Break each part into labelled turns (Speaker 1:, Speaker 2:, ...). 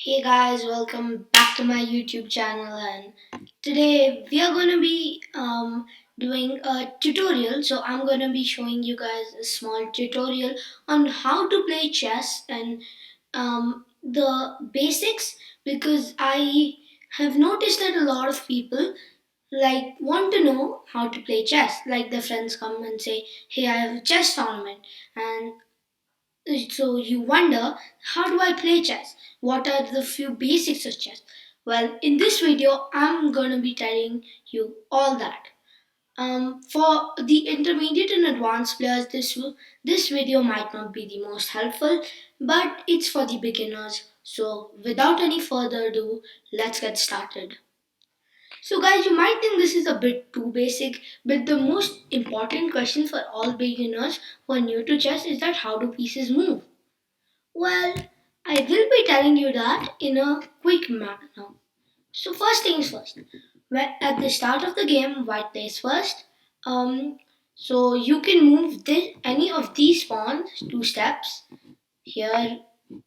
Speaker 1: Hey guys, welcome back to my YouTube channel, and today we are going to be doing a tutorial. So I'm going to be showing you guys a small tutorial on how to play chess and the basics, because I have noticed that a lot of people want to know how to play chess. Like their friends come and say, "Hey, I have a chess tournament," and so you wonder, how do I play chess? What are the few basics of chess? Well, in this video, I'm going to be telling you all that. For the intermediate and advanced players, this video might not be the most helpful, but it's for the beginners. So, without any further ado, let's get started. So, guys, you might think this is a bit too basic, but the most important question for all beginners who are new to chess is that how do pieces move? Well, I will be telling you that in a quick manner. So first things first. At the start of the game, white plays first. Um, so you can move any of these pawns 2 steps here,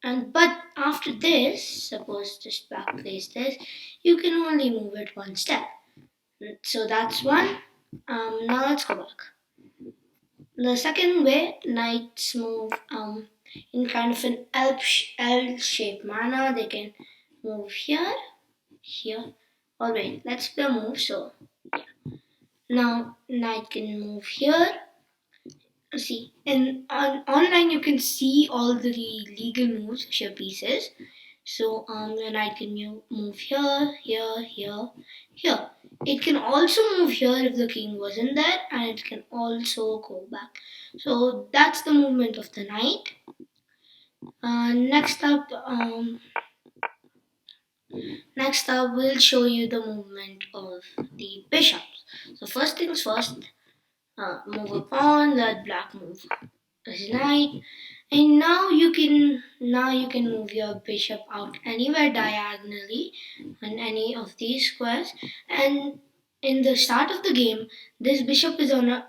Speaker 1: and but after this, suppose this black plays this, you can only move it 1 step. So that's one. Now let's go back. The second way, knights move in kind of an L-shaped manner. They can move here, here. Alright, let's play a move. So now knight can move here. See, and online you can see all the legal moves of your pieces. So the knight can move here, here, here, here. It can also move here if the king wasn't there, and it can also go back. So that's the movement of the knight. Next up, we'll show you the movement of the bishops. So first things first, move a pawn, let black move his knight, and now you can move your bishop out anywhere diagonally on any of these squares. And in the start of the game, this bishop is on a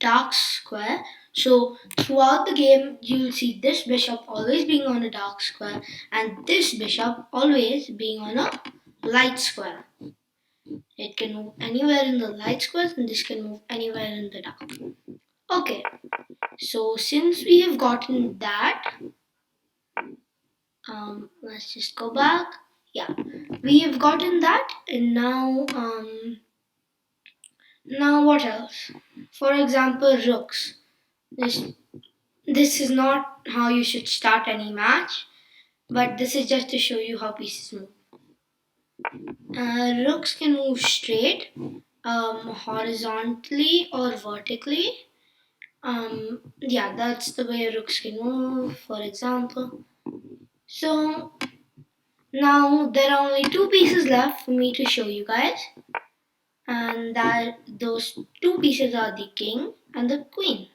Speaker 1: dark square. So throughout the game, you'll see this bishop always being on a dark square and this bishop always being on a light square. It can move anywhere in the light squares and this can move anywhere in the dark. Okay, so since we have gotten that, let's just go back. Yeah, we have gotten that, and now what else? For example, rooks. This This is not how you should start any match, but this is just to show you how pieces move. Rooks can move straight, horizontally, or vertically. Yeah, that's the way rooks can move, for example. So now there are only 2 pieces left for me to show you guys, and that those 2 pieces are the king and the queen.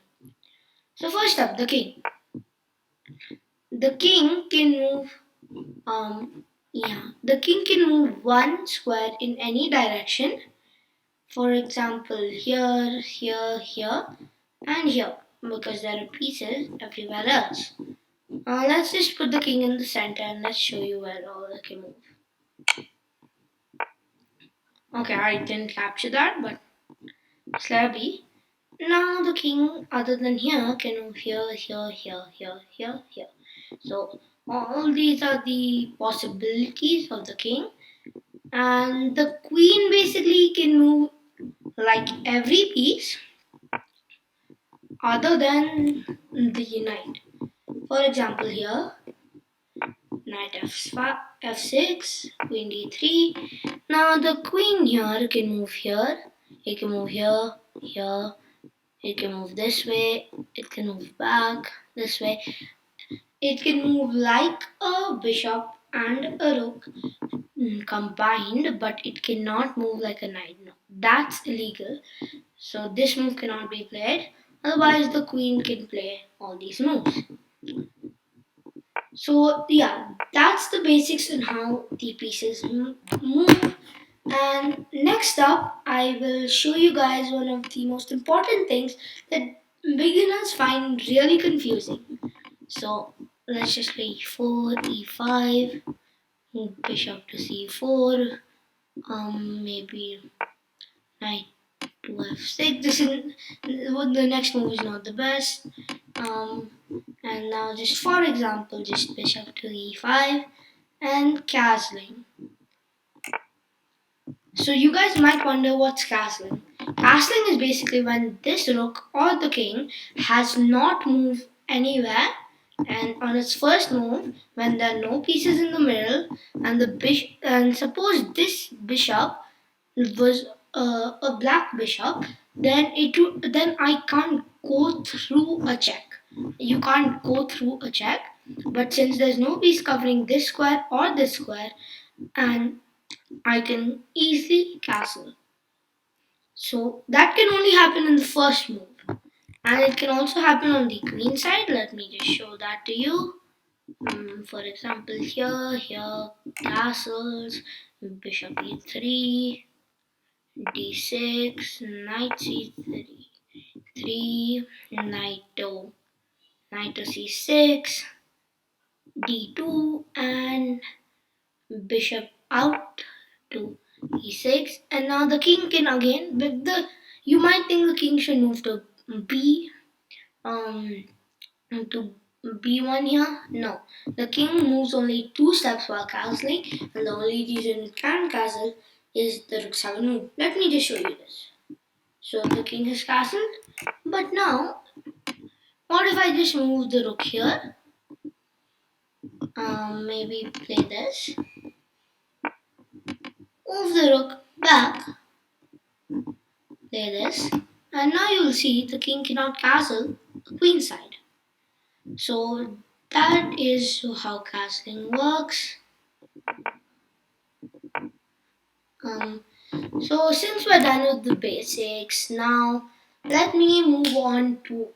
Speaker 1: So first up, the king. The king can move the king can move one square in any direction. For example, here, here, here, and here, because there are pieces everywhere else. Let's just put the king in the center and let's show you where all the can move. Okay, I didn't capture that, but let be. Now the king, other than here, can move here, here, here, here, here, here. So all these are the possibilities of the king. And the queen basically can move like every piece other than the knight. For example, here knight f6, queen d3. Now the queen here can move here, it can move here, here, it can move this way, it can move back this way. It can move like a bishop and a rook combined, but it cannot move like a knight. No, that's illegal. So this move cannot be played. Otherwise, the queen can play all these moves. So yeah, that's the basics on how the pieces move. And next up, I will show you guys one of the most important things that beginners find really confusing. So let's just play e4, e5. bishop to c4, maybe knight to f6. The next move is not the best. Um, and now just for example, just bishop to e5 and castling. So you guys might wonder what's castling. Castling is basically when this rook or the king has not moved anywhere, and on its first move, when there are no pieces in the middle, and suppose this bishop was a black bishop, then I can't go through a check. You can't go through a check, but since there's no piece covering this square or this square, and I can easily castle. So that can only happen in the first move. And it can also happen on the queen side. Let me just show that to you. For example, here, castles, bishop e3, d6, knight c3, 3, knight to c6, d2, and bishop out to e6, and now the king can again with the you might think the king should move to b um to b1 here. No, the king moves only 2 steps while castling, and the only reason it can castle is the rook 7 move. Let me just show you this. So the king has castled, but now what if I just move the rook here? Maybe play this, move the rook back, play this, and now you'll see the king cannot castle the queen side. So that is how castling works. Um, so since we're done with the basics, now let me move on to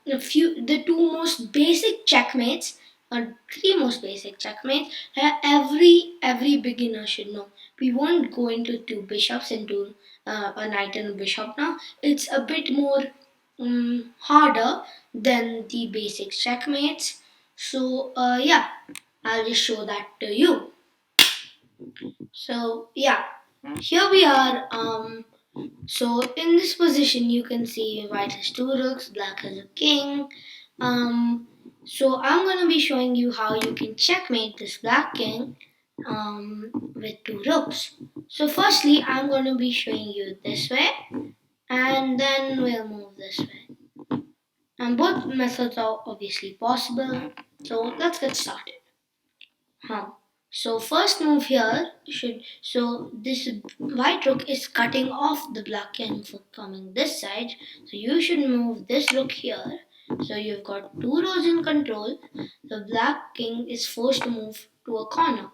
Speaker 1: the two most basic checkmates, or three most basic checkmates that every beginner should know. We won't go into two bishops into a knight and a bishop now. It's a bit more harder than the basic checkmates. So yeah, I'll just show that to you. So yeah, here we are. So in this position, you can see white has two rooks, black has a king. So I'm gonna be showing you how you can checkmate this black king with two rooks. So firstly, I'm gonna be showing you this way, and then we'll move this way. And both methods are obviously possible. So let's get started. So first move here this white rook is cutting off the black king for coming this side. So you should move this rook here. So you've got two rows in control. The black king is forced to move to a corner.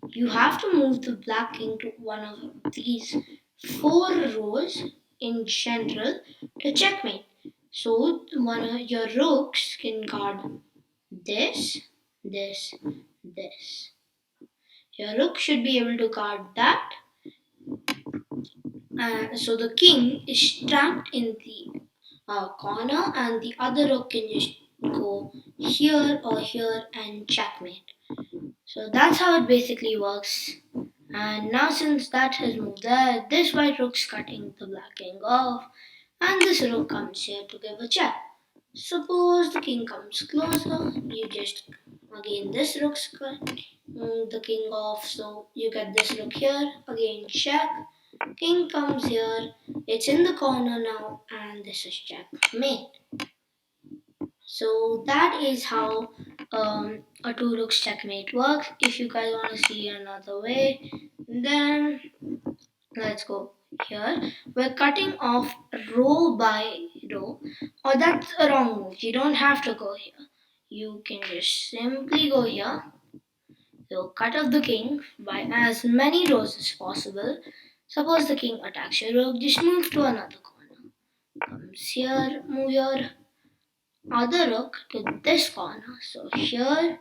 Speaker 1: You have to move the black king to one of these four rows in general to checkmate. So one of your rooks can guard this, this, this. Your rook should be able to guard that. So the king is trapped in the corner, and the other rook can just go here or here and checkmate. So that's how it basically works. And now since that has moved there, this white rook's cutting the black king off, and this rook comes here to give a check. Suppose the king comes closer, you just again this rook's cut the king off, so you get this rook here, again check, king comes here, it's in the corner now, and this is checkmate. So that is how a two rooks checkmate works. If you guys want to see another way, then let's go here. We're cutting off row by row, or that's a wrong move. You don't have to go here. You can just simply go here. So cut off the king by as many rows as possible. Suppose the king attacks your rook, just move to another corner. Comes here, move your other rook to this corner. So here,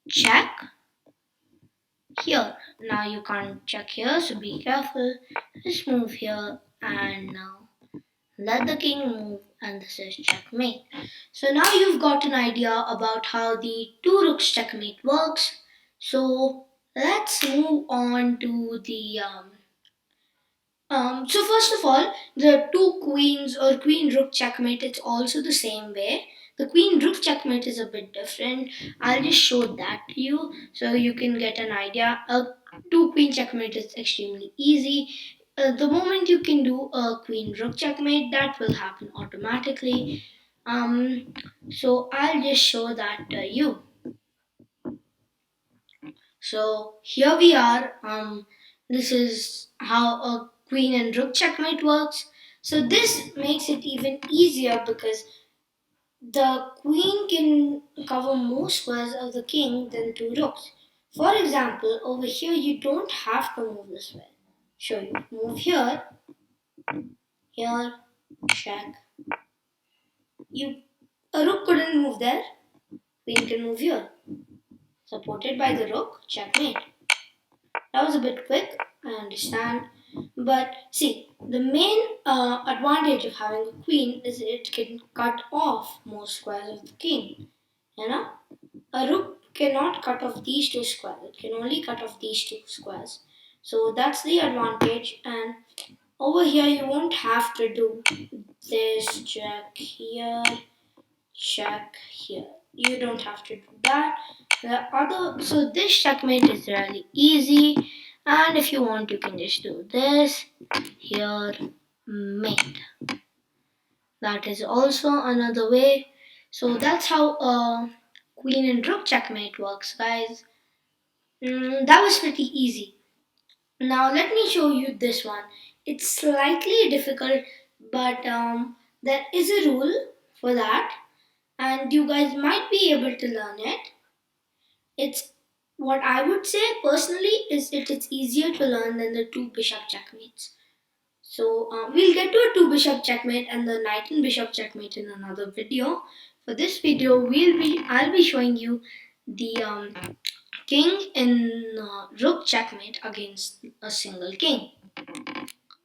Speaker 1: check, here. Now you can't check here, so be careful. Just move here, and now let the king move, and this is checkmate. So now you've got an idea about how the two rooks checkmate works. So let's move on to the so first of all, the two queens or queen rook checkmate, it's also the same way. The queen rook checkmate is a bit different. I'll just show that to you so you can get an idea. A two queen checkmate is extremely easy. The moment you can do a queen rook checkmate, that will happen automatically. Um, so I'll just show that to you. So here we are. This is how a queen and rook checkmate works. So this makes it even easier because the queen can cover more squares of the king than two rooks. For example, over here you don't have to move this way. Show you. Move here, here, check. You a rook couldn't move there. Queen can move here. Supported by the rook, checkmate. That was a bit quick, I understand. But see, the main advantage of having a queen is it can cut off more squares of the king. You know? A rook cannot cut off these two squares, it can only cut off these two squares. So that's the advantage, and over here you won't have to do this check here, check here. You don't have to do that. So this checkmate is really easy, and if you want, you can just do this here, mate. That is also another way. So that's how queen and rook checkmate works, guys. That was pretty easy. Now let me show you this one. It's slightly difficult, but there is a rule for that, and you guys might be able to learn it. It's what I would say personally is it's easier to learn than the two bishop checkmates. So we'll get to a two bishop checkmate and the knight and bishop checkmate in another video. For this video, I'll be showing you the king in rook checkmate against a single king.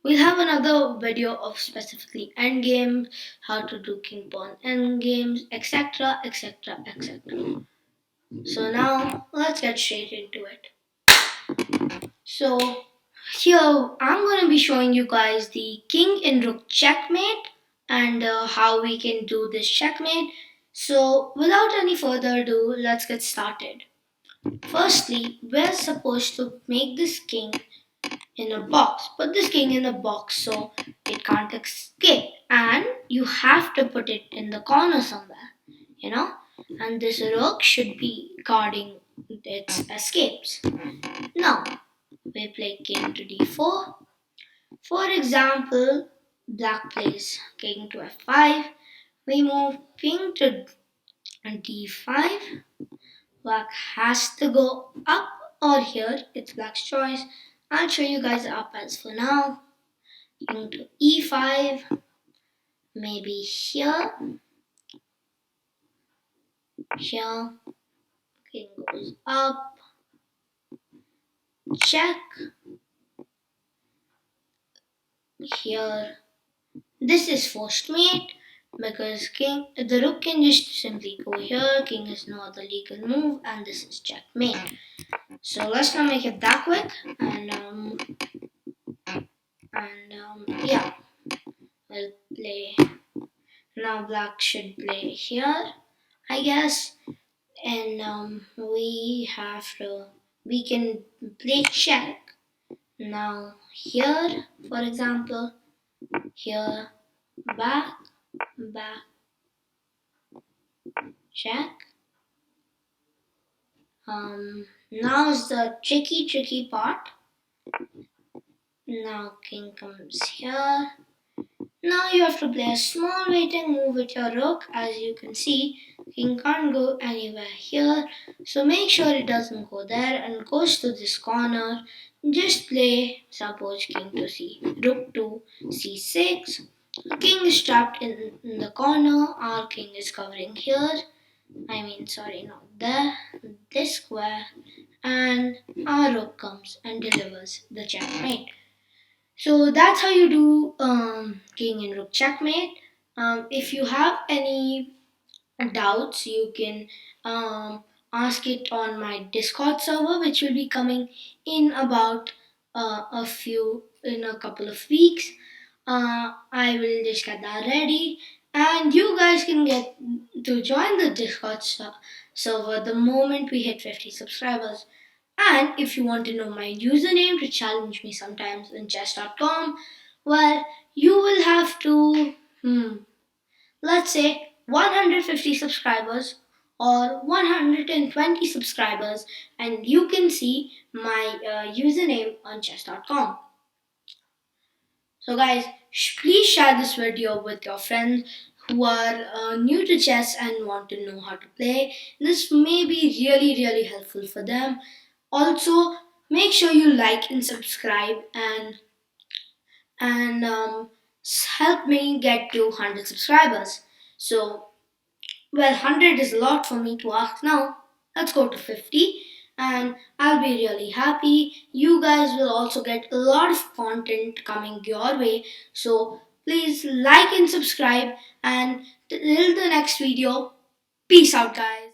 Speaker 1: We'll have another video of specifically endgame, how to do king pawn endgames, etc., etc., etc. So now let's get straight into it. So here I'm going to be showing you guys the king in rook checkmate and how we can do this checkmate. So without any further ado, let's get started. Firstly, we're supposed to make this king in a box. Put this king in a box so it can't escape, and you have to put it in the corner somewhere, you know, and this rook should be guarding its escapes. Now we play king to d4. For example, black plays king to f5. We move king to d5. Black has to go up or here. It's black's choice. I'll show you guys up as for now. King to e5. Maybe here. Here. King goes up. Check. Here. This is forced mate because the rook can just simply go here. King is no other legal move, and this is checkmate. So let's not make it that quick, and yeah, we'll play. Now black should play here, I guess, and we can play check. Now here, for example, here, back, back, check. Now's the tricky part. Now king comes here. Now you have to play a small waiting move with your rook. As you can see, king can't go anywhere here. So make sure it doesn't go there and goes to this corner. Just play, suppose king to c, rook to c6. The king is trapped in the corner. Our king is covering here. Sorry, not there. This square. And our rook comes and delivers the checkmate. So that's how you do king and rook checkmate. If you have any doubts, you can ask it on my Discord server, which will be coming in about in a couple of weeks. I will just get that ready, and you guys can get to join the server the moment we hit 50 subscribers. And if you want to know my username to challenge me sometimes in chess.com, well, you will have to, let's say 150 subscribers or 120 subscribers, and you can see my username on chess.com. So, guys, please share this video with your friends who are new to chess and want to know how to play. This may be really, really helpful for them. Also, make sure you like and subscribe and help me get to 100 subscribers. So, well, 100 is a lot for me to ask now. Let's go to 50 and I'll be really happy. You guys will also get a lot of content coming your way. So please like and subscribe, and till the next video, peace out, guys.